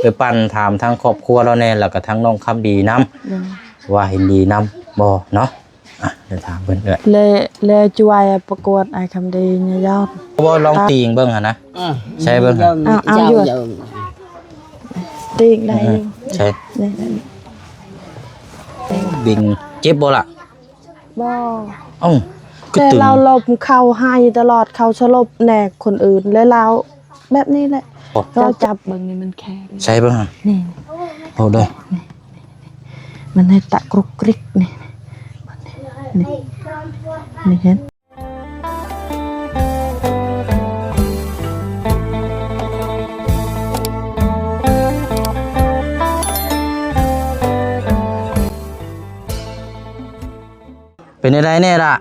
ไปปั่นถามทั้งครอบครัวเราแน่แล้วก็ทั้งน้องคำดีนำว่าเห็นดีนำบ่เนาะเดี๋ยวถามเพิ่นเลยช่วยประกวดไอ้คำดีเนี่ยยอดบ่ลองตีงเบิ่งหั่นนะใช่เบิ่งเอาอยู่ตีงได้ใช่บิงเจ็บบ่ล่ะบ่แต่เราลบเข้าให้ตลอดเขาสลบแหนกคนอื่นแล้วเราแบบนี้แหละก็จับเบิ่งนี่มันแค่ใช่เบิ่งนี่โอ้ด้วยมันให้ตะกรุกกริกนี่เห็นเป็นอะไรแน่ล่ะ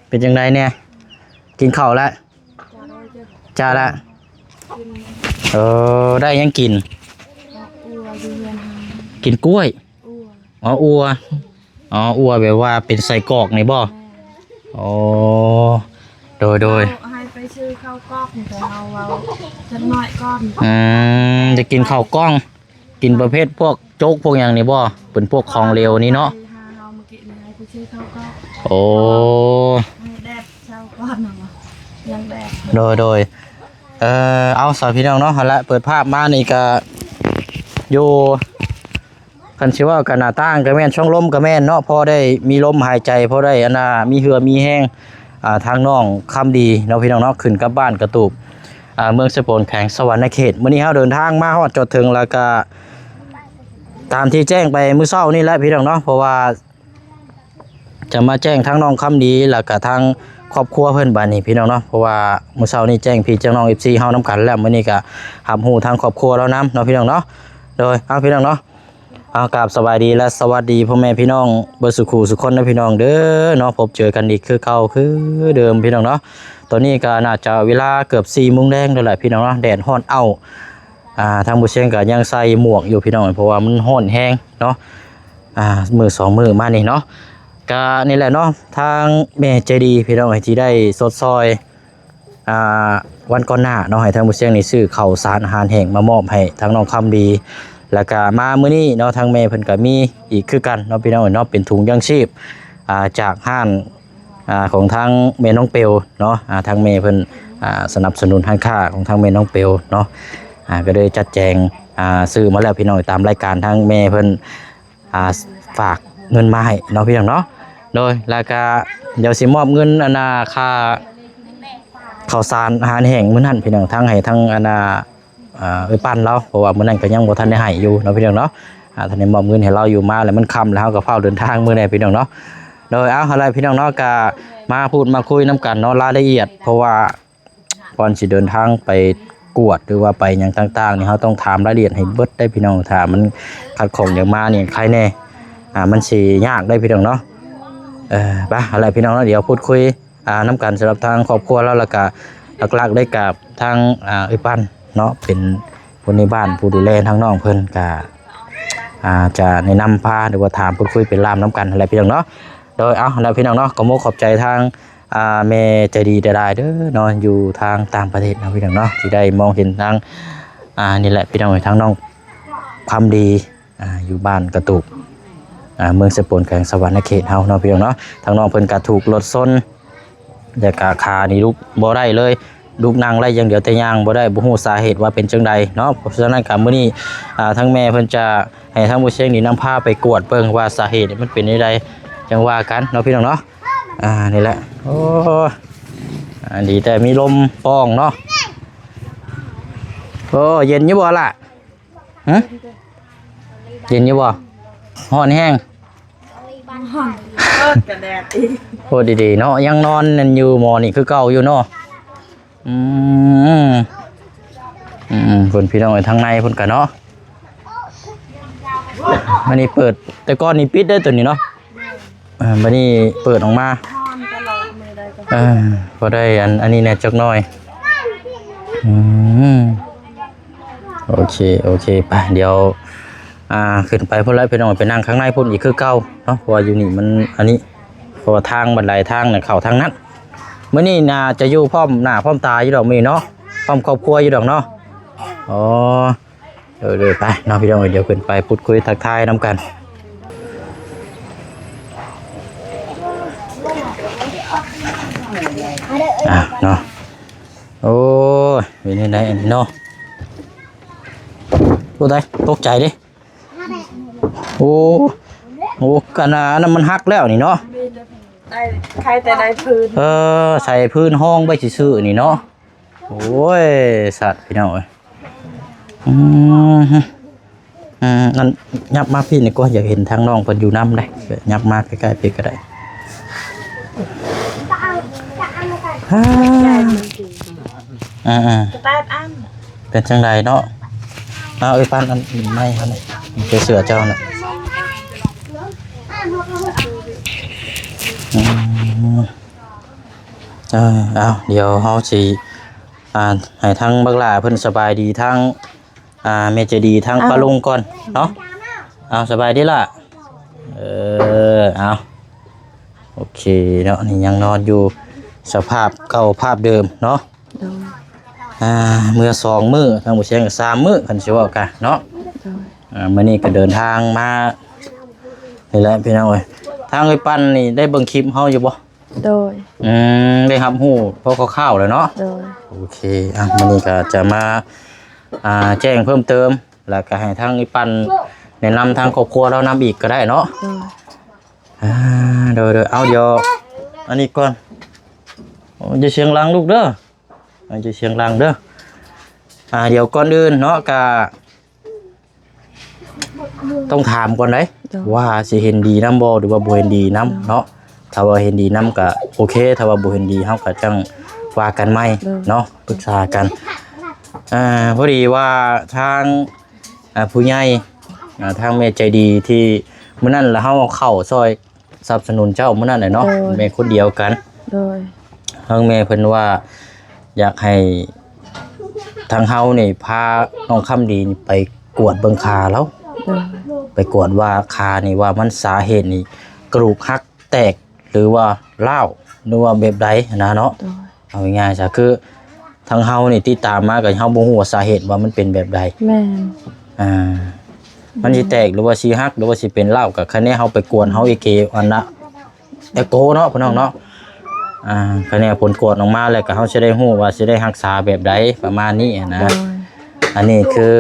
เป็นจังไดเนี่ยกินข้าวแล้วจ้าละได้ยังกินกล้วยอัวแบบว่าเป็นใส่กรอกนี่บ่โดยให้ไปซื้อข้าวกล้องแต่เอาจักหน่อยก่อนจะกินข้าวกล้องกินประเภทพวกโจ๊กพวกอย่างนี้บ่เป็นพวกของเร็วนี่เนาะโอ้แดดเช้าก่อนนะยังแดดโดยเอาสาวพี่น้องเนาะละเปิดภาพมานี่ก็อยู่คันชื่อว่ากันหน้าต่างก็แม่นช่องลมก็แม่นเนาะพอได้มีลมหายใจพอได้มีเหือมีแห้งทางน้องคำดีเนาะพี่น้องเนาะขึ้นกับบ้านกระตูบเมืองสะโพนแข็งสวรรค์เขตมื้อนี้เฮาเดินทางมาฮอดจอดถึงแล้วก็ตามที่แจ้งไปมื้อเช้านี่แหละพี่น้องเนาะเพราะว่าจะมาแจ้งทั้งน้องคำดีแล้วก็ทางครอบครัวเพื่อนบ้านนี่พี่น้องเนาะเพราะว่าเมื่อเช้านี้แจ้งพี่แจ้งน้อง FC เฮานำกันแล้วมื้อนี้ก็หับหูทางครอบครัวแล้วนำเนาะพี่น้องเนาะโดยเอาพี่น้องเนาะเอากราบสบายดีและสวัสดีพ่อแม่พี่น้องเบิดสุขุสุขคนนะพี่น้องเด้อเนาะพบเจอกันอีกคือเก่าคือเดิมพี่น้องเนาะตอนนี้ก็น่าจะเวลาเกือบ4 โมงแดงแล้วแหละพี่น้องเนาะแดดร้อนทางผู้เชี่ยวก็ยังใส่หมวกอยู่พี่น้องเพราะว่ามันร้อนแห้งเนาะมือ2 มือมานี่เนาะก็นี่แหละเนาะทางแม่ใจดีพี่น้องที่ได้สดซอยวันก่อนหน้าเนาะให้ทางผู้เชี่ยวนี่ซื้อข้าวสารอาหารแห้งมามอบให้ทางน้องคำดีแล้วก็มามื้อนี้เนาะทางแม่เพิ่นก็มีอีกคือกันเนาะพี่น้องเนาะเป็นถุงยังชีพจากห้างของทางแม่น้องเปลเนาะทางแม่เพิ่นสนับสนุนทางค่าของทางแม่น้องเปลเนาะก็เลยจัดแจงซื้อมาแล้วพี่น้องตามรายการทางแม่เพิ่นฝากเงินมาให้เนาะพี่น้องเนาะโดยแล้วก็เดี๋ยวสิมอบเงินค่าข้าวสารอาหารแห้งมื้อนั้นพี่น้องทั้งให้ทั้งปั้นเราเพราะว่ามื้อนั้นก็ยังบ่ทันได้ให้อยู่เนาะพี่น้องเนาะท่านได้มอบเงินให้เราอยู่มาแล้วมันค่ำแล้วเฮาก็เฝ้าเดินทางมื้อนี้พี่น้องเนาะโดยอะไรพี่น้องเนาะก็มาพูดมาคุยนํกันเนาะรายละเอียดเพราะว่าก่อนสิเดินทางไปกวดหรือว่าไปหยังต่างๆนี่เฮาต้องถามรายละเอียดให้เบิดได้พี่น้องถ้ามันขัดข้องอย่างมานี่ใครแน่มันสิยากได้พี่น้องเนาะไปอะไรพี่น้องเนาะเดี๋ยวพูดคุยนํกันสำหรับทางครอบครัวเราแล้วก็หลักๆได้กับทางปั้นเนาะเป็นคนในบ้านผู้ดูแลทางน้องเพิ่นก็จะแนะนำพาหรือว่าถามพูดคุยเป็นล่ามน้ำกันอะไรพี่น้องเนาะโดยแล้วพี่น้องเนาะก็ขอบใจทางแม่ใจดีได้เด้อนอนอยู่ทางต่างประเทศนะพี่น้องเนาะที่ได้มองเห็นทางนี่แหละพี่น้องทางน้องความดีอยู่บ้านกระตุกเมืองสะโพนแขวงสวรรค์เขตเฮาเนาะพี่น้องเนาะทางน้องเพิ่นก็ถูกรถชนแต่กาคานี่ลุกบ่ได้เลยลูกนางไล่อย่างเดียวแต่ย่างบ่ได้บ่ฮู้สาเหตุว่าเป็นจังใดเนาะเพราะฉะนั้นก็มื้อนี้ทั้งแม่เพิ่นจะให้ทางผู้เชี่ยวนี่นำพาไปกวดเบิ่งว่าสาเหตุมันเป็นจังไดจังว่ากันเนาะพี่น้องเนาะนี่แหละโอ้ดีแต่มีลมป้องเนาะโอ้เย็นอยู่บ่ล่ะเย็นอยู่บ่ร้อนแห้งกันแดดอีกโอ้ดีๆเนาะยังนอนนั่นอยู่หมอนี่คือเก่าอยู่เนาะคนพี่น้องทางในคนกันเนาะมันนี่เปิดแต่ก้อนนี่ปิดได้ตัวนี้เนาะมันนี่เปิดออกมาพอได้อันนี้แน่จักหน่อยโอเคไปเดี๋ยวขึ้นไปพุ่นแล้วพี่น้องไปนั่งข้างในพุ่นอีกคือเก่าเนาะเพราะว่าอยู่นี่มันอันนี้เพราะว่าทางบันไดทางเนี่ยเข้าทางนั้นเมื่อนี้น่าจะอยู่พร้อมหน้าพร้อมตาอยู่ดอกมีเนาะพร้อมครอบครัวอยู่ดอกเนาะอ๋อ เดี๋ยวไปน้องพี่น้องเดี๋ยวขึ้นไปพูดคุยทักทายน้ำกันเนาะโอ้ยเป็นยังไงเนาะตัวใดตกใจดิโอ้กันน้ำมันหักแล้วนี่เนาะได้ใครแต่ได้พื้นใส่พื้นห้องไปซื่อๆนี่เนาะโอ้ยสัตว์พี่น้องเอ้ยนั่นยับมาพี่นี่ก็อยากเห็นทางน้องเพิ่นอยู่น้ำได้ยับมาใกล้ๆพี่ก็ได้เป็นจังไดเนาะเอาไอ้ปานอันไม่ครับนี่เสือเจ้าน่ะเอาเดี๋ยวเฮาสิให้ทั้งบักหลาเพิ่นสบายดีทั้งเมเจดีทั้งปลาลุงก่อนเนาะเอาสบายดีล่ะเอาโอเคเนาะนี่ยังนอนอยู่สภาพเก่าภาพเดิมเนาะเมื่อ2 มื้อทางบ่เชียง3 มื้อคันสิว่ากันเนาะมื้อนี้ก็เดินทางมานี่แหละพี่น้องเอ้ยทางไอ้ปั้นนี่ได้เบิ่งคลิปเฮาอยู่บ่โดยได้รับรู้พอคร่าวๆแล้วเนาะโดยโอเคมื้อนี้ก็จะมาแจ้งเพิ่มเติมแล้วก็ให้ทางไอ้ปั้นแนะนำทางครอบครัวเรานำอีกก็ได้เนาะโดยเอาเดี๋ยวอันนี้ก่อนจะเสียงลังลูกเด้อจะเสียงลังเด้อเดี๋ยวก่อนอื่นเนาะก็ต้องถามก่อนเลยว่าสิเห็นดีน้ำบ่หรือว่าบ่เห็นดีน้ำเนาะถ้าว่าเห็นดีน้ำก็โอเคถ้าว่าบ่เห็นดีเฮาก็จังว่ากันใหม่เนาะปรึกษากันพอดีว่าทางผู้ใหญ่ทางแม่ใจดีที่มื้อนั้นแล้วเฮาเข้าซอยสนับสนุนเจ้ามื้อนั้นแหละเนาะแม่คนเดียวกันโดยทางแม่เพิ่นว่าอยากให้ทางเฮานี่พาน้องคำดีไปกวดเบิ่งขาแล้วไปกวดว่าขานี่ว่ามันสาเหตุนี่กระดูกหักแตกหรือว่าร้าวหรือว่าแบบใดนะเนาะเอาง่ายๆซะคือทางเฮานี่ติดตามมาก็เฮาบ่ฮู้ว่าสาเหตุว่ามันเป็นแบบใดแม่นมันสิแตกหรือว่าสิหักหรือว่าสิเป็นร้าวก็คันนี้เฮาไปกวนเฮาอันน่ะเอโกเนาะพี่น้องเนาะคันนี้ผลกวดออกมาแล้วก็เฮาสิได้ฮู้ว่าสิได้รักษาแบบใดประมาณนี้นะอันนี้คือ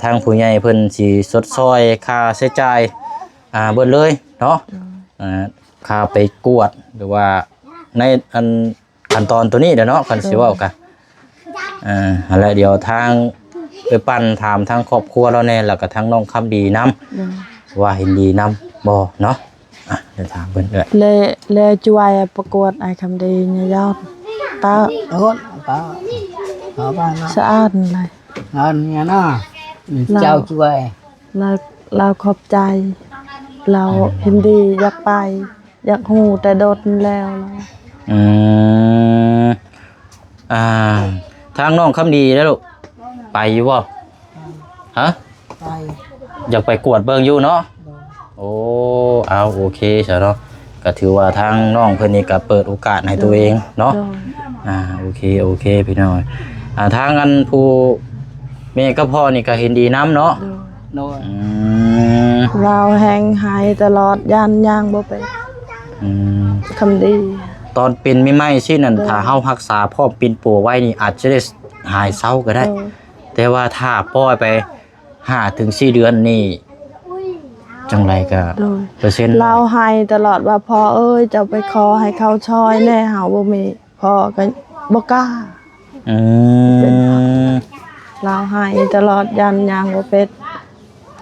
ทางผู้ใหญ่เพิ่นสิชดเชยค่าใช้จ่ายเบิดเลยเนาะค่าไปกวดหรือว่าในขั้นตอนตัวนี้เด้อเนาะคันสิเว้ากันแล้วเดี๋ยวทางไปปั้นถามทางครอบครัวเราแน่แล้วก็ทางน้องคำดีนํว่าเห็นดีนํบ่เนาะเดี๋ยวถามเพิ่นเลยช่วยประกวดไอ้คำดีเนี่ยยอดตาป้าบ้านสะอาดเลยเนี่ยนะเจ้าช่วยเราขอบใจเราเห็นดีอยากไปอยากหูแต่โดดแล้วทางน้องคำดีแล้วลูกไปอยู่บ่ฮะไปอยากไปกวดเบิ่งอยู่เนาะโอ้เอาโอเคใช่เนาะก็ถือว่าทางน้องเพิ่นนี่ก็เปิดโอกาสให้ตัวเองเนาะโอเคพี่น้อยทางอันผู้แม่กับพ่อนี่ก็เห็นดีน้ำเนาะเราแหงหายตลอดย่างบ่ไปคำดีตอนเป็นไม่ไหม้สินั่นถ้าเฮารักษาพ่อปิ่นปัวไว้นี่อาจจะได้หายเศร้าก็ได้แต่ว่าถ้าปล่อยไป5-4 เดือนนี่จังไรก็เปอร์เซ็นต์เราให้ตลอดว่าพ่อเอ้ยจะไปขอให้เขาช่วยแน่หาบ่มีพ่อก็บ่กล้าเราให้ตลอดย่างบ่เป็ด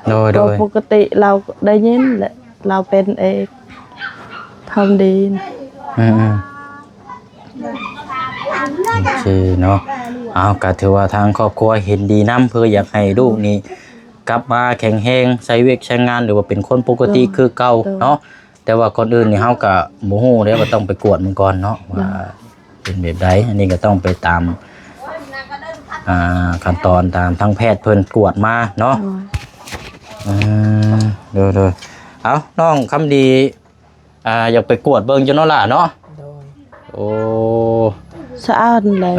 โดยปกติเราได้ยินแหละเราเป็นเองทำดีนะโอเคเนาะเอาก็ถือว่าทางครอบครัวเห็นดีน้ำเพื่ออยากให้ลูกนี่กลับมาแข็งแรงใช้เวกใช้งานหรือว่าเป็นคนปกติคือเก่าเนาะแต่ว่าคนอื่นนี่เฮาก็บ่ฮู้เด้ว่าต้องไปกวดมันก่อนเนาะว่าเป็นแบบใดอันนี้ก็ต้องไปตามขั้นตอนตามทางแพทย์เพิ่นกวดมาเนาะโดยเอาน้องคำดีอยากไปกวดเบิ่งจังเนาะล่ะเนาะโอ้สะอาดเลย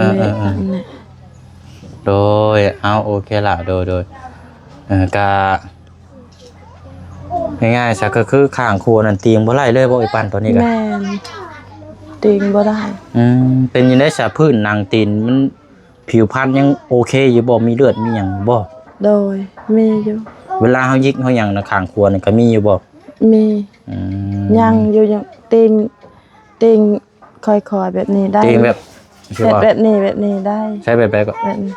โดยเอาโอเคละโดยกะง่ายๆซะก็คือข้างครัวนั่นเตียงบ่ไล่เลยบ่ไอ้ปันตอนนี้ก็ แม่นติงบ่ได้ เป็นยังได้สะพื้นนางตีนมันผิวพรรณยังโอเคอยู่บ่มีเลือดมีหยังบ่ โดยมีอยู่ เวลาเฮายิกเฮาหยังนะข้างครัวนี่ก็มีอยู่บ่ มี อืม ยังอยู่ยังติงค่อยๆแบบนี้ได้ เตียงแบบคือว่า แบบนี้ได้ ใช้แบบก็ แบบนี้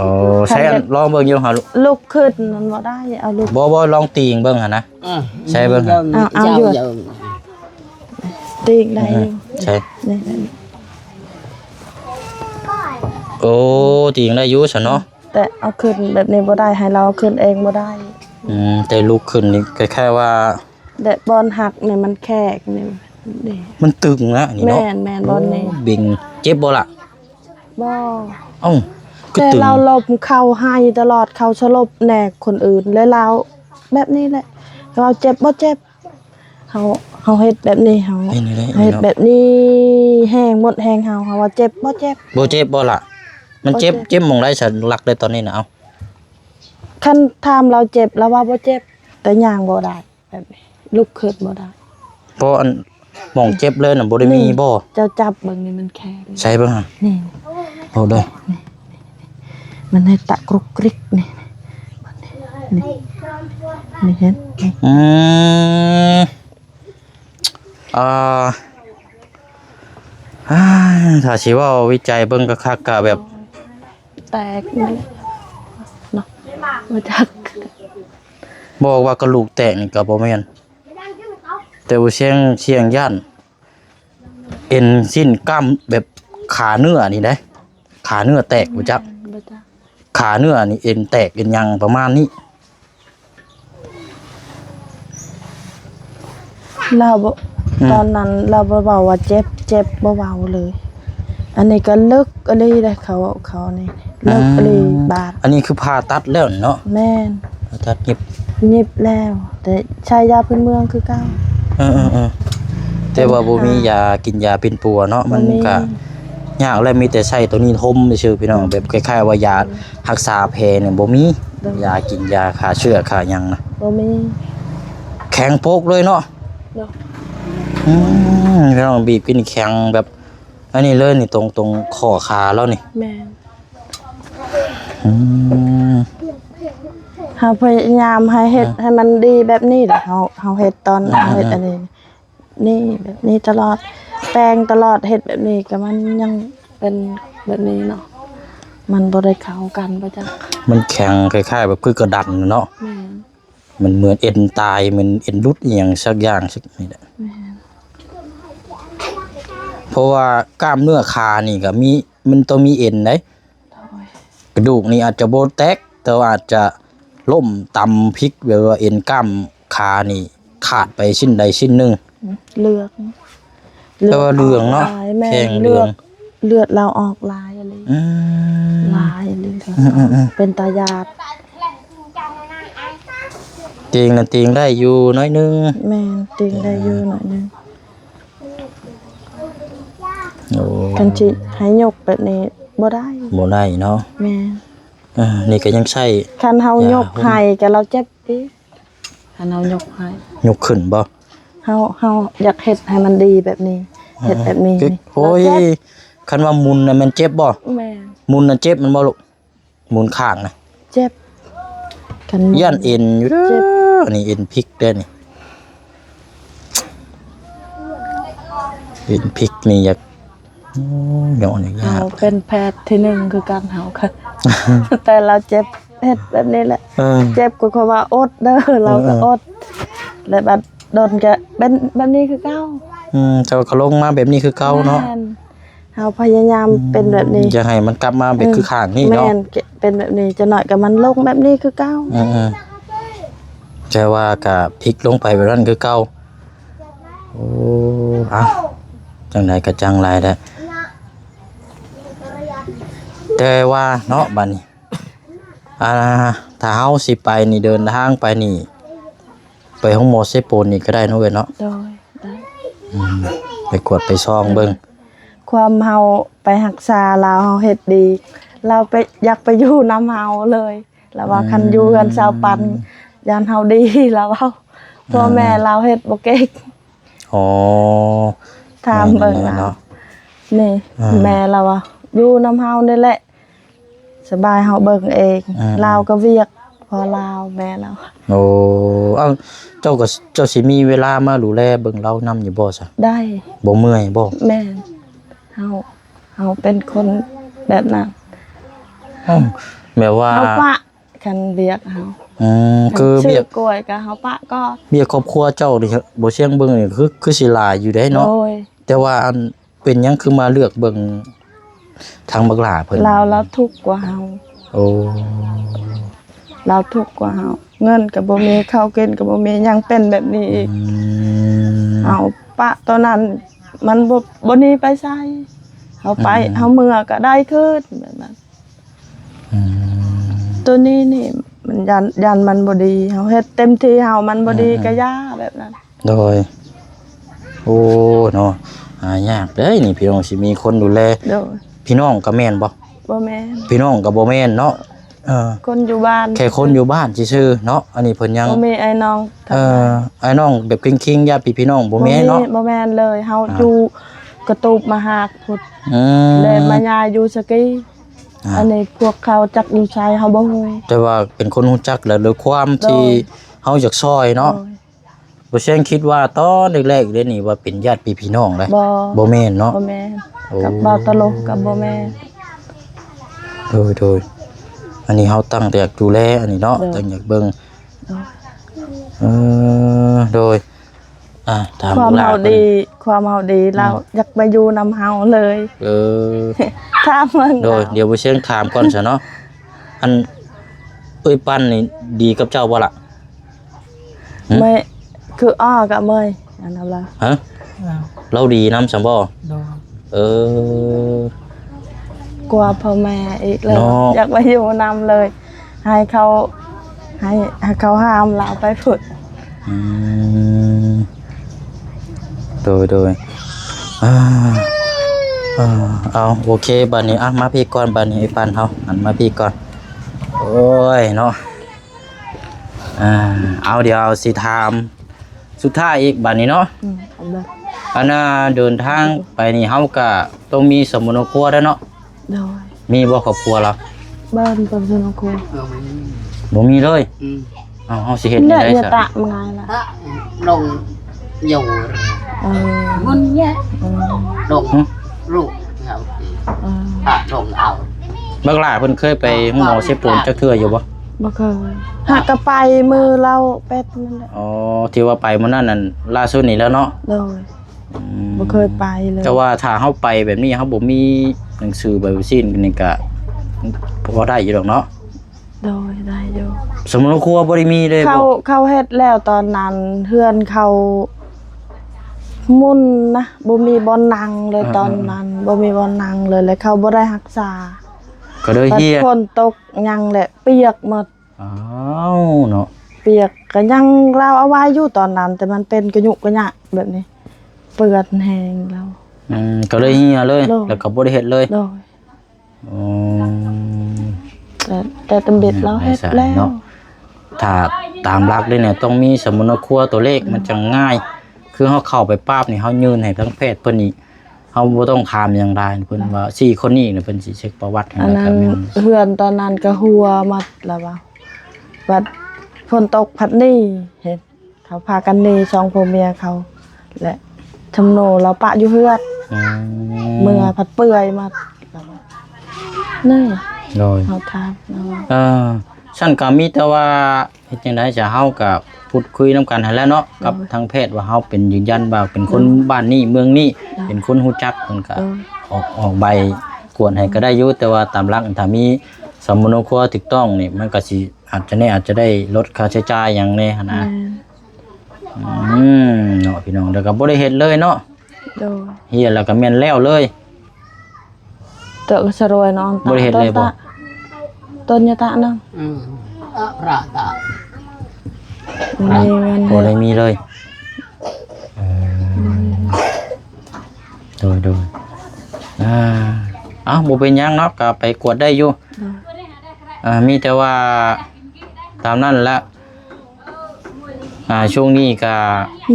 อ๋อใช้อันลองเบิ่งอยู่หาลูก ลุกขึ้นมันบ่ได้เอาลุก บ่ลองตีงเบิ่งหั่นนะ ใช่เบิ่ง เอาอยู่ ติงได้อยู่ ใช่ นี่ โอ้ตีงได้อยู่ซะเนาะ แต่เอาขึ้นแบบนี้บ่ได้ให้เราเอาขึ้นเองบ่ได้ แต่ลุกขึ้นนี่แค่ว่า แต่บอลหักเนี่ยมันแขกนี่นี่ มันตึงนะนี่เนาะ แม่นบอลนี่ บิงเจ็บบ่ล่ะ บ่ เอ้าก็ แต่ ตึง เราลมเข้าให้ตลอดเขาสลบแหนกคนอื่นแล้วเราแบบนี้แหละเราเจ็บบ่เจ็บเขาเฮ็ดแบบนี้เฮา นี่ได้ เฮ็ดแบบนี้แห้งหมดแห้งเฮาว่าเจ็บบ่เจ็บ บ่เจ็บบ่ล่ะมันเจ็บ บ่เจ็บ หม่องใดฉันหลักได้ตอนนี้นะเอา คันถามเราเจ็บแล้วว่าบ่เจ็บแต่ย่างบ่ได้แบบนี้ลุกขึ้นบ่ได้ เพราะอันหม่องเจ็บเลยน่ะบ่ได้มีบ่ เจ้าจับเบิ่งนี่มันแข็ง ใช่เบิ่งหั่น นี่ เอาเด้อ มันให้ตะกรุกกริกนี่นี่เห็นนี่ อ่าถ้าสิเว้าวิจัยเบิ่งคักๆก็แบบ แตกนี่เนาะมาจาก บอกว่ากระดูกแตกนี่ก็บ่แม่นแต่ว่าเสียงย่านเอ็นสิ้นกล้ามแบบขาเนื้อนี่ได้ขาเนื้อแตกบ่จัก บ่จาก ขาเนื้อนี่เอ็นแตกเอ็นหยังประมาณนี้ เราบ่ตอนนั้นเราบ่เว้าว่าเจ็บบ่เว้าเลย อันนี้ก็ลึกอะไรได้เขานี่ลึกอะไรบาด อันนี้คือผ่าตัดแล้วเนาะ แม่น ผ่าตัดเย็บ ยิบแล้ว แต่ใช้ยาพื้นเมืองคือเก่า เออแต่ว่าบ่มียากินยาเป็นปัวเนาะมันก็ยากแล้วมีแต่ใช้ตัวนี้ทมซื่อๆพี่น้องแบบคล้ายๆว่ายารักษาแผลเนี่ยบ่มียากินยาฆ่าเชื้อฆ่าหยังนะ บ่มี แข็งโปกเลยเนาะ เนาะ พี่น้องบีบกินแข็งแบบอันนี้เลยนี่ตรงข้อขาแล้วนี่ แม่น อืม เฮาพยายามให้เฮ็ดให้มันดีแบบนี้แหละเฮาเฮ็ดตอนเฮาเฮ็ดอันนี้ นี่แบบนี้ตลอดแปลงตลอดเฮ็ดแบบนี้ก็มันยังเป็นแบบนี้เนาะมันบ่ได้เข้ากันบ่จัก มันแข็งคล้ายๆแบบคือกระดันเนาะ แม่น มันเหมือนเอ็นตายเหมือนเอ็นรุดอหย่างสักอย่างสักนี่แหละเพราะว่ากล้ามเนื้อขานี่ก็มีมันต้องมีเอ็นได้กระดูกนี่อาจจะโบแตกแต่ว่าอาจจะล่มตำพลิกแบบว่าเอ็นกล้ามขานี่ขาดไปชิ้นใดชิ้นหนึ่ง เลือก แต่ว่าเลืองเนาะ ลยแม่ แข็งเลือง เลือดเราออกลายอะไร อืม ลายเลยเป็นตายาด เตียงนั่นเตียงได้อยู่น้อยนึง แม่นติงได้อยู่หน่อยนึง โอ้ กันสิให้ยกแบบนี้บ่ได้ บ่ได้เนาะ แม่น นี่ก็ยังใช่ คันเฮายก อย่า ให้ก็เราเจ็บอีกคันเฮายกให้ ยกขึ้นบ่ เฮาอยากเฮ็ดให้มันดีแบบนี้เฮ็ดแบบนี้ โอ้ย เราเจ็บ คันว่ามุนน่ะมันเจ็บบ่ แม่น มุนน่ะเจ็บมันบ่ลูกมุนข้างน่ะ เจ็บกัน ย่านเอ็นอยู่เด้ เจ็บ อนี่เอ็นพลิกเด้อนี่เอ็นพลิกนี่อยากโอ้ยเดี๋ยวนี่ยา เฮา ก เป็นแพทย์ที่หนึ่งคือการเฮาค่ะ แต่เราเจ็บเฮ็ดแบบนี้แหละ เจ็บก็เพราะว่าอดเด้อเราก็อดแล้วบัดโดนก็เป็นแบบนี้คือเก่า เจ้าก็ลงมาแบบนี้คือเก่าเนาะ แม่เฮาพยายามเป็นแบบนี้ จะให้มันกลับมาแบบคือข้างนี่ แม่ เนาะ นเป็นแบบนี้จะหน่อยก็มันลงแบบนี้คือเก่า แต่ว่าก็พลิกลงไปแบบนั้นคือเก่าโอ้เอาจังไดก็จังไรแหละแต่ว่าเนาะบัดนี้ถ้าเฮาสิไปนี่เดินทางไปนี่ ไปห้องหมอเซโปนนี่ก็ได้เนาะเว้ยเนาะ โดยได้ ไปกวดไปซองเบิ่ง ความเฮาไปรักษาลาวเฮาเฮ็ดดี เราไปอยากไปอยู่น้ำเฮาเลยแล้วว่าคันอยู่กันชาวปันยานเฮาดีแล้วเว้าพ่อแม่เราเฮ็ดบ่เก่ง อ๋อ ถามเบิ่งเอา เนาะ นี่ อ่า แม่เราอะอยู่น้ำเฮานี่แหละสบายเฮาเบิ่งเอง อ่า ลาวก็เวียกพอลาวแม่เรา โอ้เอ้าเจ้าสิมีเวลามาดูแลเบิ่งเรานํอยู่บ่ซะ ได้ บ่เมื่อยบ่ แม่นเฮาเป็นคนแบบนั้น อ้าวแบบว่า เฮาปะคันเวียกเฮา คือเบียก ชื่อกล้วยก็เฮาปะก็ เบียกครอบครัวเจ้านี่ครับบ่เชียงเบิ่งนี่คือสิหลายอยู่ได้เนาะ โอ้ย แต่ว่าอันเป็นหยังคือมาเลือกเบิ่งทางบักหลาเพิ่น เราทุกข์กว่าเฮา โอ้ เราทุกข์กว่าเฮาเงินก็บ่มีข้าวกินก็บ่มียังเป็นแบบนี้อีก อืม เอาปะตอนนั้นมันบ่หนีไปไสเฮาไปเฮาเมื่อก็ได้คืนแบบนั้น อืม ตัวนี้นี่มันยันมันบ่ดีเฮาเฮ็ดเต็มที่เฮามันบ่ดีก็ย่าแบบนั้น โดยโอ้เนาะยากเด้ยนี่พี่น้องสิมีคนดูแล โดย พี่น้องก็แม่นบ่ บ่แม่น พี่น้องก็บ่แม่นเนาะคนอยู่บ้าน แค่คนอยู่บ้านซื่อๆเนาะอันนี้เพิ่นยัง บ่มีไอ้น้องทำงาน ไอ้น้องแบบคิงๆญาติพี่น้องบ่แม่นเนาะ บ่แม่นเลยเฮาอยู่กระตูบมาหากพุทธ อืม เลยมายายอยู่สกีอันนี้พวกเขาจักอยู่ชายเฮาบ่ฮู้ แต่ว่าเป็นคนรู้จักแล้วด้วยความที่ โดย เฮาอยากซอยเนาะ บ่เช่นคิดว่าตอนแรกๆเด้นี่ว่าเป็นญาติพี่น้องเลย บ่ บ่แม่นเนาะ บ่แม่น โอ้ กับบ่าวตลกกับบ่แม่น โดยอันนี้เฮาตั้งแต่อยากดูแลอันนี้เนาะ โดย ตั้งอยากเบิ่ง โดย โดยถาม ความ ลูกหล เฮาน ดีความเฮาดีเราอยากไปอยู่นำเฮาเลย เออ ถ้ามัน โดยเดี๋ยวบ่เช่นถามก่อนซะเนาะอันเอ้ยปั้นนี่ดีกับเจ้าบ่ล่ะ ไม่คืออ้อกับเมยอันนั้นล่ะ ฮะเราดีนำซั่นบ่ โดน เออ กลัวพ่อแม่อีกเลย เนาะ อยากไปอยู่นำเลย ให้เขาให้เขาห้ามเราไปฝึก อืมโดยเอาโอเคบัดนี้มาพี่ก่อนบัดนี้ไอ้ปันเฮาหันมาพี่ก่อนโอ้ยเนาะเอาเดี๋ยวเอาสิถามสุดท้ายอีกบัดนี้เนาะ เอาเลย อันน่ะเดินทางไปนี่เฮาก็ต้องมีสมุนครัวแล้วเนาะ โดย มีบ่ครอบครัวเรา บ้านเป็นสนุกครู บ่มีเลย อืม เอาเฮาสิเฮ็ด เนี่ จั ย งได๋ เนี่ย ซะ ตะมันไงล่ะ ถ้าลงอยู่ เออ มันเนี่ย เออ ลงลูกเอา เออ ถ้าลงเอา บักหลาเพิ่นเคยไปหมอเสพปูนจักเทื่ออยู่บ่ บ่เคยหักกระไปมือเราเป็ดนั่นแหละ อ๋อที่ว่าไปมื้อนั้นนั่นล่าสุดนี่แล้วเนาะ โดยบ่เคยไปเลย แต่ว่าถ้าเฮาไปแบบนี้เฮาบ่มีหนังสือใบวัคซีนนี่ก็พอได้อยู่ดอกเนาะ โดยได้อยู่ สมุนครัวบ่ได้มีเลย เขาเฮ็ดแล้วตอนนั้นเพื่อนเขามุ่นนะบ่มีบ่อนนั่งเลยตอนนั้นบ่มีบ่อนนั่งเลยแล้วเขาบ่ได้รักษา ก็เลยเฮีย ฝนตกยังแหละเปียกหมด อ้าวเนาะ เปียกก็ยังเราเอาไว้อยู่ตอนนั้น แต่มันเป็นกระยุกกระยะแบบนี้ เปื้อนแห้งเรา ก็เลยเฮียเลย โลก แล้วก็บ่ได้เฮ็ดเลย โดย อ๋อ แต่ตำเบ็ดเราเฮ็ดแล้ว เนาะ ถ้าตามหลักเลยเนี่ยต้องมีสมุนครัวตัวเลขมันจะง่าย คือเฮาเข้าไปป๊าบนี่เฮายืนให้ทั้งแพทย์เพิ่นนี่เฮาบ่ต้องถามหยังได้เพิ่นว่า4คนนี้เนี่ยเพิ่นสิเช็คประวัติให้ อัน แล้ว นั้ ก็ น แม่น เฮือนตอนนั้นก็หัวหมัดแล้วว่าบัดฝนตกพัดหนี่เห็นเขาพากันหนี่สองผัวเมียเขา และชำโนเราปะอยู่เฮือด อื เมื่อพัดเปื่อยมาแล้วว่านี่ โดย เขาทามแล้วว่า ฉันก็มีแต่ว่าเฮ็ดจังได๋จะเฮากับพูดคุยนํกันให้แล้วเนาะกับทางแพทย์ว่าเฮาเป็นยืนยันว่าเป็นคนบ้านนี้เมืองนี้เป็นคนฮู้จักเพิ่นก็ออกใบกวดให้ก็ได้อยู่แต่ว่าตามหลักถ้ามีสมุนครัวถูกต้องนี่มันก็สิอาจจะได้ลดค่าใช้จ่ายหยังแน่หั่นนะ เนาะพี่น้องแล้วก็บ่ได้เฮ็ดเลยเนาะ โดย เฮียแล้วก็แม่นแล้วเลย เตอะก็สรวยนอน บ่ได้เฮ็ดเลยบ่ ต้นยะตะนึง อืมระตะ มีเงิน บ่ได้มีเลยโดยอ่า บ่เป็นหยังเนาะก็ไปกวดได้อยู่มีแต่ว่าตามนั้นแหละช่วงนี้ก็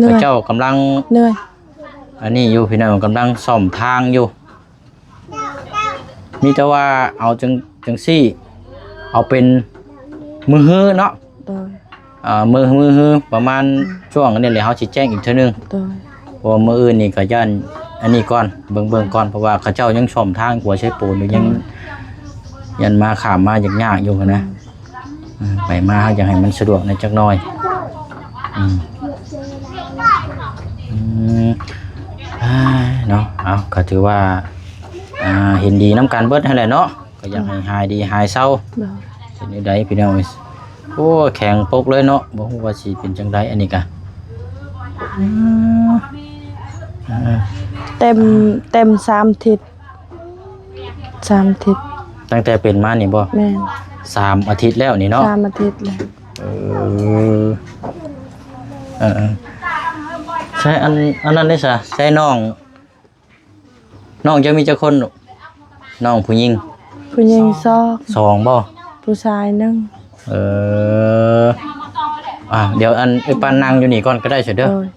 พระเจ้ากำลัง เหนื่อย อันนี้อยู่พี่น้องกำลังซ่อมทางอยู่มีแต่ว่าเอาจังซี่เอาเป็นมือฮื้อเนาะ โดย มือฮื้อประมาณช่วงนี้แหละเฮาสิแจ้งอีกเทื่อนึง โดย เพราะว่ามื้ออื่นนี่ก็ย่านอันนี้ก่อนเบิ่งก่อนเพราะว่าเขาเจ้ายังซ่อมทางกว่าใช้ปูนอยู่ยังยันมาข้ามมาอย่างยากอยู่นะไปมาอยากให้มันสะดวกในจักหน่อยเนาะเอาก็ถือว่าเห็นดีน้ำกันเบิดให้แหละเนาะก็อยากให้หายดีหายเศร้า โดย เป็นได้พี่น้องโอ้แข็งปกเลยเนาะบ่ฮู้ว่าสิเป็นจังไดอันนี้กะเต็ม3ทิศ3ทิศ ตั้งแต่เป็นมานี่บ่ แม่น 3 อาทิตย์แล้วนี่เนาะ 3อาทิตย์แล้ว ใช่อันนั้นได้ซะใช่น้องจะมีจักคนลูกน้องผู้หญิง ผู้หญิงสองบ่ ผู้ชาย1 เดี๋ยวอันไอ้ปานนั่งอยู่นี่ก่อนก็ได้เฉยเด้อ โดย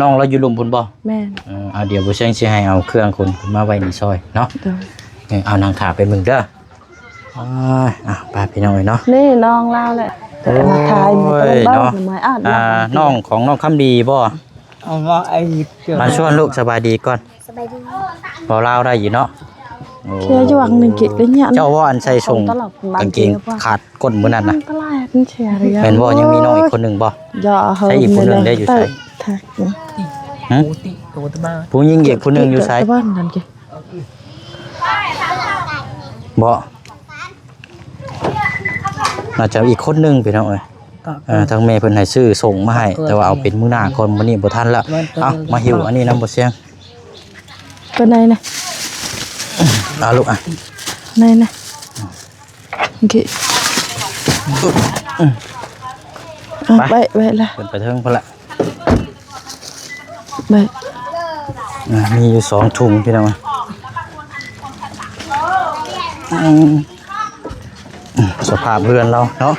น้องเราอยู่ลุมพุ่นบ่ แม่น เดี๋ยวบ่เชิงสิให้เอาเครื่องคุณมาไว้ในซอยเนาะ โดย เอานางขาไปมึงเด้อไปพี่น้องเนาะ นี่น้องเล่าแหละแต่มาทายมันก็เบิ่งหน่อยน้องของน้องคำดีบ่ เอาว่าไอ้เชื่อ มาชวนลูกสบายดีก่อนสบายดีพอเล่าได้อยู่เนาะ เชื่ออยู่วังหนึ่งกิจเลยเนี่ย เจ้าว่าอันใส่ส่งกางเกงขาดก้นมื้อนั้นน่ะ ตลาดมันเชียร์เลย เป็นบ่ยังมีน้องอีกคนหนึงบ่ อย่าเฮิร์ ใช่อีกคนหนึ่งได้อยู่ไส ทัก ปูติตัวตะบ้า ผู้หญิงอีกคนหนึงอยู่ไส บ้านนั่นกิ บ่น่าจะอีกคนหนึงพี่น้องเอ้ยทางแม่เพิ่นให้ซื้อส่งมาให้แต่ว่าเอาเป็นมื้อหน้าก่อนมื้อนี้บ่ทันละมาหิวอันนี้นำบ่เสียง เป็นไงนะ ลูกไหนนะโอเคไปละ เพิ่นไปเทิงพุ่นละ ไป มีอยู่2ถุงพี่น้องสภาพเรือนเราเนาะ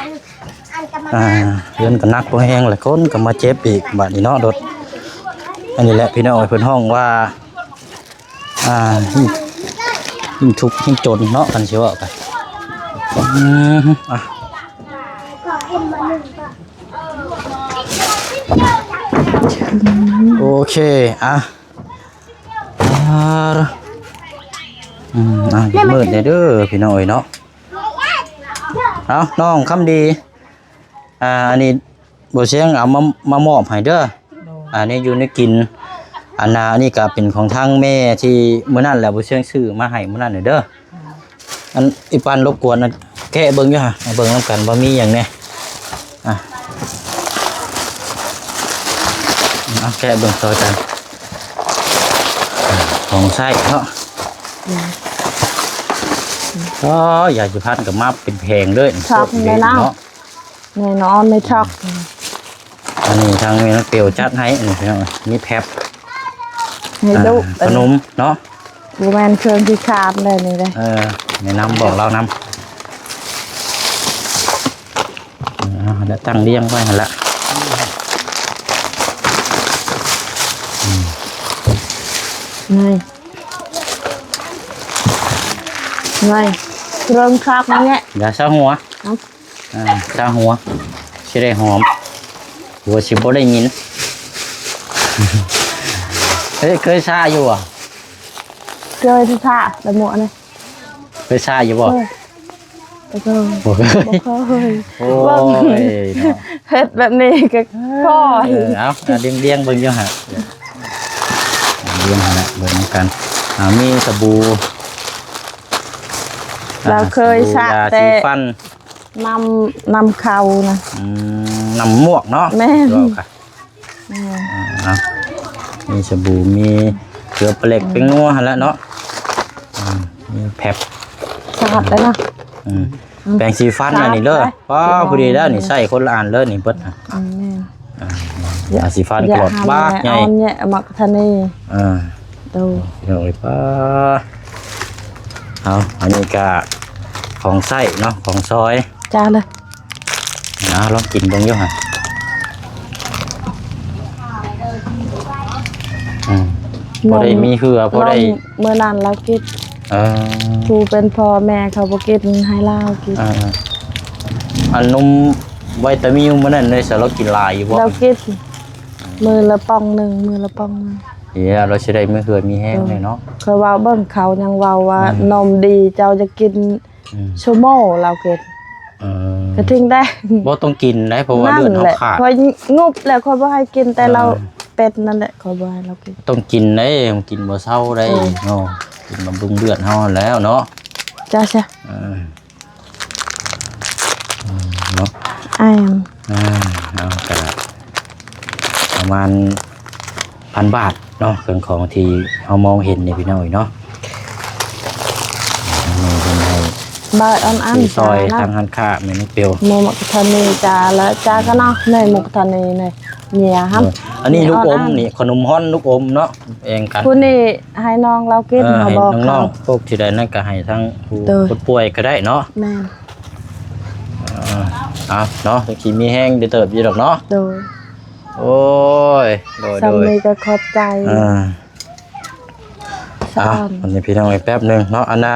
เรือนก็นักบ่แห้งหลายคนก็มาเจ็บอีกบัดนี้เนาะรถอันนี้แหละพี่น้องเพิ่นห้องว่ายิ่งทุกข์ยิ่งจนเนาะกันสิว่ากันโอเคมืดเด้อพี่น้องเนาะน้องคำดีอันนี้บ่เสียงเอามามอบให้เด้ออันนี้อยู่ในกินอันนี้ก็เป็นของทางแม่ที่มื้อนั้นแหละบ่เสียงซื้อมาให้มื้อนั้นเด้ออันอีปานรบกวนแกะเบิ่งอยู่ฮะเบิ่งนำกันว่ามีหยังแน่แกะเบิ่งซอยกันของใช้เนาะอยากจะพันกับมาเป็นแพงด้วย ช็อกในเล่าในนอนในช็อก อันนี้ทางเมนเปียวจัดให้นี่แพบ ให้ลูก ขนมเนาะ บูแมนเครื่องที่ขาดเลยนี่เลยในน้ำบอกเราน้ำเดี๋ยวตั้งเลี้ยงไว้หั่นละไงเครื่องคักเนี่ย อย่าซาหัวซาหัวชิได้หอมหัวชิบได้ยินเคยซาอยู่อ่ะเคยที่ซาแต่หมวกเลย เคยซาอยู่บ่บ่เคยโอ้ยเฮ็ดแบบนี้ก็ค่อยเอาเลี้ยงเบิ่งอยู่ฮะเลี้ยงฮะเบิ่งกันมีสบู่เราเคยสระแต่นำเขานะนำหมวกเนาะแม่มีสบู่มีเกลือเปล็กเป็นงัวแล้วเนาะมีแผบสะอาดเลยนะแปรงสีฟันอันนี้เลยพอดีแล้วนี่ใส่คนละอันเลยนี่เบิดสีฟันกรดบ้าใหญ่เนี่ยมักทะนีดูเลยป้า เอาอันนี้ก็ของไส้เนาะของซอย จ้าเลย นะลองกินเบิ่งอยู่ฮะพอได้มีเหือพอได้ เมื่อนั้นเรากินผู้เป็นพ่อแม่เขาบ่กินให้เรากิน อันนมวิตามินมันนั่นเลยสเรากินหลายอยู่บ่ เรากินมือละป่องหนึ่งมือละป่องหนึง เดี๋ยวเราสิได้มีเหือมีแห้งเลยเนาะ เคยเว้าเบิ่งเขายังเว้าว่านมดีเจ้าจะกินชั่วโมงเรากินก็ทิ้งได้ บ่ต้องกินได้เพราะว่าเลือดเฮาขาด คอยงุบแล้วคอยบ่ให้กินแต่เราเป็ดนั่นแหละคอยบ่ให้เรากิน ต้องกินได้กินบ่เช้าได้เนาะกินบำรุงเลือดเฮาแล้วเนาะ จ้าใช่ เนาะ อ้าย เอาก็ประมาณ1,000 บาทเนาะเครื่องของที่เฮามองเห็นนี่พี่น้อยเนาะนี่เพิ่นให้ บ้านอัน ซื้อซอย จ้า ทางร้านค้าแม่นกเปียว หมูหมกทะนีจ้าแล้วจ้าก็เนาะในหมกทะนีในเมียครับ อันนี้ลูกอมนี่ขนมฮ้อนลูกอมเนาะเองกัน ผู้นี้ให้น้องเรากินเขา ให้ บอก น้ เขา องๆพวกที่ใดนั่นก็ให้ทั้งผู้ โดย คนป่วยก็ได้เนาะ แม่น เอาเนาะตะกี้มีแห้งได้เติบอยู่ดอกเนาะ โดย โอ้ยโดย สามีก็ขอบใจ สอน อันนี้พี่น้องอีกแป๊บหนึงเนาะอันน่ะ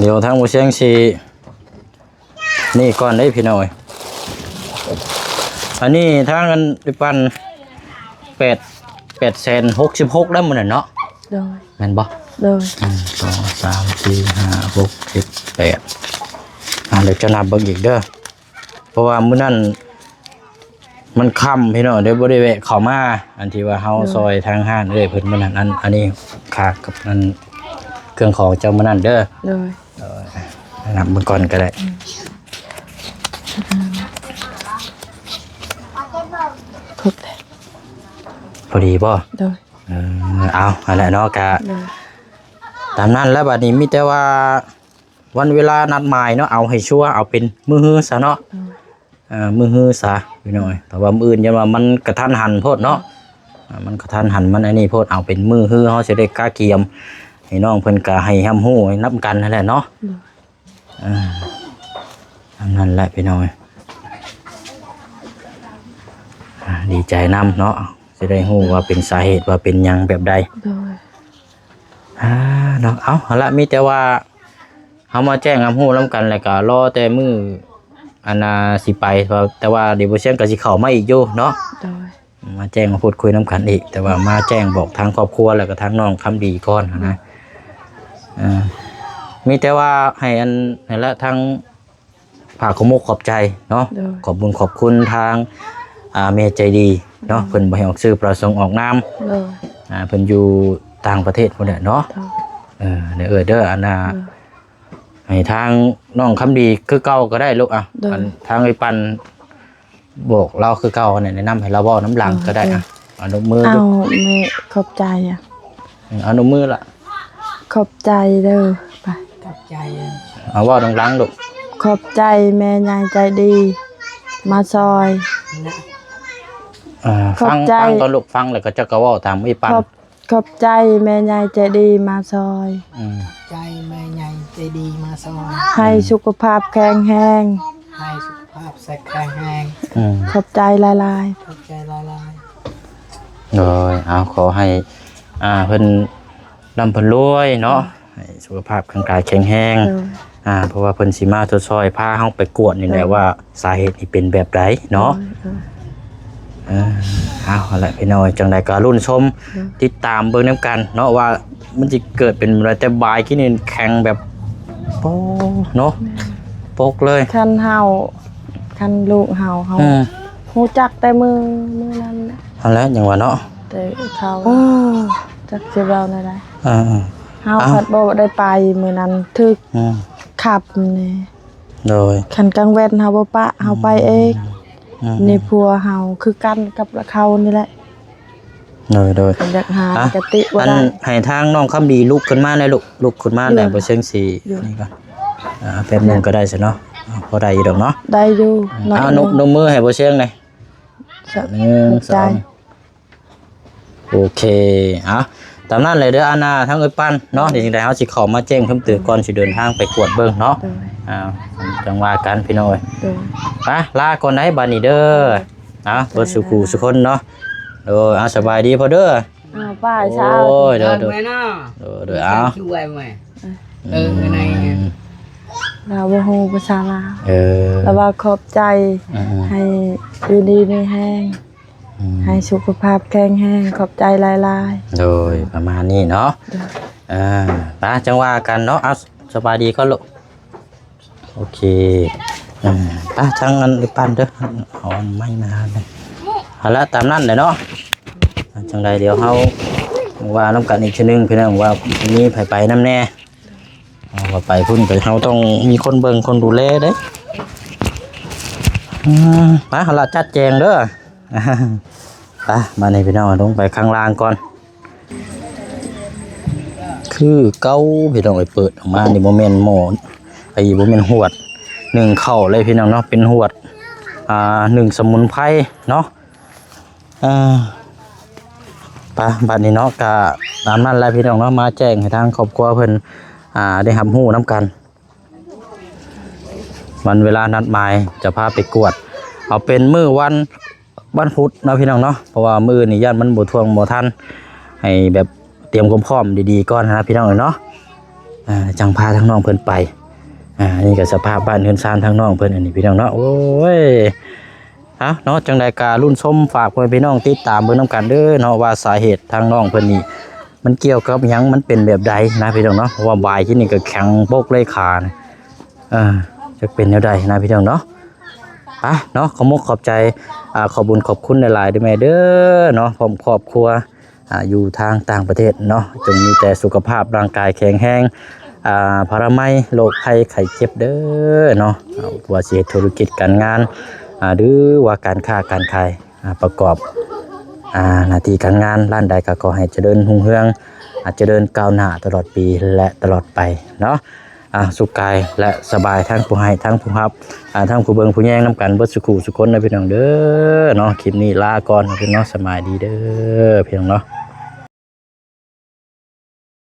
เดี๋ยวทางหมู่เชียงสินี่ก่อนได้พี่น้อยอันนี้ทางกันดิปัน866แล้วมื้อนั้นเนาะ โดย แม่นบ่ โดย 1 2 3 4 5 6 7 8เดี๋ยวจะนับเบิ่งอีกเด้อเพราะว่ามื้อนั้นมันค่ำพี่น้องเดี๋ยวบ่ได้แวะเข้ามาอันที่ว่าเฮาซอยทางห้านเอ้ยเพิ่นมื้อนั้นอันนี้ค่ากับอันเครื่องของเจ้ามื้อนั้นเด้อ โดย นับเบิ่งก่อนก็ได้ ครบเลย พอดีบ่ โดย เอาอันนั้นเนาะก็ โดย ตามนั้นแล้วบัดนี้มีแต่ว่าวันเวลานัดหมายเนาะเอาให้ชัวร์เอาเป็นมื้อฮื้อซะเนาะมื้อฮื้อซะพี่น้อยแต่ว่ามื้ออื่นยันว่ามันกระทันหันโพดเนาะมันกระทันหันมันไอ้นี่โพดเอาเป็นมื้อฮื้อเฮาสิได้กล้าเกียมให้น้องเพิ่นก็ให้ร่ำฮู้ให้นับกันนั่นแหละเนาะตามนั้นแหละพี่น้อยดีใจนํเนาะสิได้ฮู้ว่าเป็นสาเหตุว่าเป็นหยังแบบใด โดย เนาะเอาละมีแต่ว่าเฮามาแจ้งรับรู้นํกันแล้วก็รอแต่มื้ออันน่ะสิไปแต่ว่าเดี๋ยวบ่เชี่ยงก็สิเข้ามาอีกอยู่เนาะ โดย มาแจ้งมาพูดคุยนํกันอีกแต่ว่ามาแจ้งบอกทางครอบครัวแล้วก็ทางน้องคำดีก่อนนะมีแต่ว่าให้อันนั่นละทางฝากขอมกขอบใจเนาะขอบคุญขอบคุณทางเมียใจดีเนาะเพิ่นบ่ให้ออกชื่อประสงค์ออกนาม โดย เพิ่นอยู่ต่างประเทศพุ่นแหละเนาะ เด้ออันน่ะให้ทางน้องคำดีคือเก่าก็ได้ลูกอันทางไอ้ปันบอกเราคือเก่าเนี่ยแนะนำให้เราเว้าน้ำหลังก็ได้เอานมมือ เอา ลูก ไม่ขอบใจอ่ะ เอานมมือล่ะ ขอบใจเด้อไป กับใจ เอาเว้าดังๆลูก ขอบใจแม่ยายใจดี มาซอย นะ ฟังตอนลูกฟังแล้วก็จะก็เว้าตามไอ้ปัน ขอบใจแม่ยายใจดีมาซอย ใจแม่ใหญ่ใจดีมาซอย ให้สุขภาพแข็งแรง ให้สุขภาพแข็งแรง ขอบใจหลาย ขอบใจละลาย โดยเอาขอให้เพิ่นร่ำเพิ่นรวยเนาะให้สุขภาพร่างกายแข็งแรง ๆ เพราะว่าเพิ่นสิมาทดสอบพาเฮาไปกวดนี่แหละว่าสาเหตุนี่เป็นแบบใดเนาะเอาละพี่น้อยจังไดก็รุ่นชมติดตามเบิ่งนํกันเนาะว่ามันสิเกิดเป็นอะไรแต่บายที่นี่แข็งแบบโป๊เนาะโปกเลย คันเฮาคันลูกเฮาเฮาฮู้จักแต่มือนั้นน่ะ อันแล้วอย่างว่าเนาะ แต่เขาจักสิเว้าได้ อ่า เฮาพัดบ่ได้ไปมื้อนั้นถึกขับนี่ โดย คันกลางเว้นเฮาบ่ปะเฮาไปเองนี่ผัวเฮาคือกันกับเขานี่แหละ โดย อยากหากติบ่ อัน ได้ ให้ทางน้องคำดีลุกขึ้นมาได้ลุกขึ้นมาได้บ่เชิงสินี่ก่อนแป๊บนึงก็ได้ซะเนาะพอได้อยู่ดอกเนาะ ได้อยู่ นมมือให้บ่เชิงหน่อย 1 2โอเค ตามนั้นเลยเด้ออาณาทั้งเอ้ยปั้นเนาะเดี๋ยวจังได๋เฮาสิเข้ามาแจ้งเพิ่มเติมก่อนสิเดินทางไปกวดเบิ่งเนาะ โดย จังว่ากันพี่น้องเอ้ย โดย ไปลาก่อนไหนบัดนี้เด้อเบิดสุขสุคนเนาะเอาสบายดีพอเด้อ ป้าเช้า โอ้ย เดิ เด้อน ไปเนาะ เด้อเอา ช่วยไหมใน เราบ่ฮู้ภาษาลาว เออ แล้วว่าขอบใจให้อยู่ดีมีแห้งให้สุขภาพแข็งแรงขอบใจหลาย โดยประมาณนี้เนาะไปจังว่ากันเนาะเอาสบายดีก็ลูกโอเคไปทางนั้นปั้นเด้อเอาไม้มาเลยเอาละตามนั้นเลยเนาะจังใดเดี๋ยวเฮาว่าน้ำกันอีกทีนึงพี่น้องว่ามีไปน้ำแน่ว่าไปพุ่นไปเฮาต้องมีคนเบิ่งคนดูแลเด้ไปเอาละจัดแจงเด้อไปมาในพี่น้องลงไปข้างล่างก่อนคือเก้าพี่น้องไปเปิดออกมานี่บ่แม่นหม้อไอ้บ่แม่นหวด1เข้าเลยพี่น้องเนาะเป็นหวด1สมุนไพรเนาะไปบัดนี้เนาะก็ตามนั้นแหละพี่น้องเนาะมาแจ้งให้ทางครอบครัวเพิ่นได้รับรู้นํกันวันเวลานัดหมายจะพาไปกวดเอาเป็นมื้อวันพุธเนาะพี่น้องเนาะเพราะว่ามื้อนี่ย่านมันบ่ท่วงบ่ทันให้แบบเตรียมความพร้อมดีๆก่อนนะพี่น้องเนาะจังพาทั้งน้องเพิ่นไปนี่ก็สภาพบ้านเฮือนซานทั้งน้องเพิ่นอันนี้พี่น้องเนาะโอ้ยเนาะจังใดการุ่นส้มฝากไว้พี่น้องติดตามเบิ่งนํกันเด้อเนาะว่าสาเหตุทางน้องเพิ่นนี่มันเกี่ยวกับหยังมันเป็นแบบใดนะพี่น้องเนาะเพราะว่าบายที่นี่ก็แข็งโปกเลยขานะจะเป็นแนวใดนะพี่น้องเนาะเนาะขอบใจขอบคุญขอบคุณหลายๆด้วยแม่เด้อเนาะผมครอบครัวอยู่ทางต่างประเทศเนาะจงมีแต่สุขภาพร่างกายแข็งแรงพารามัยโรคภัยไข้เจ็บเด้อเนาะว่าสิเฮ็ดธุรกิจการงานหรือว่าการค้าการขายประกอบหน้าที่การงานร้านใดก็ขอให้เจริญรุ่งเรืองเจริญก้าวหน้าตลอดปีและตลอดไปเนาะสุขกายและสบายทั้งผู้ให้ทั้งผู้รับทั้งผู้เบิ่งผู้แย่งน้ำกันเบิดสุขสุขคนนะพี่น้องเด้อเนาะคลิปนี้ลาก่อนพี่น้องสบายดีเด้อพี่น้องเนาะ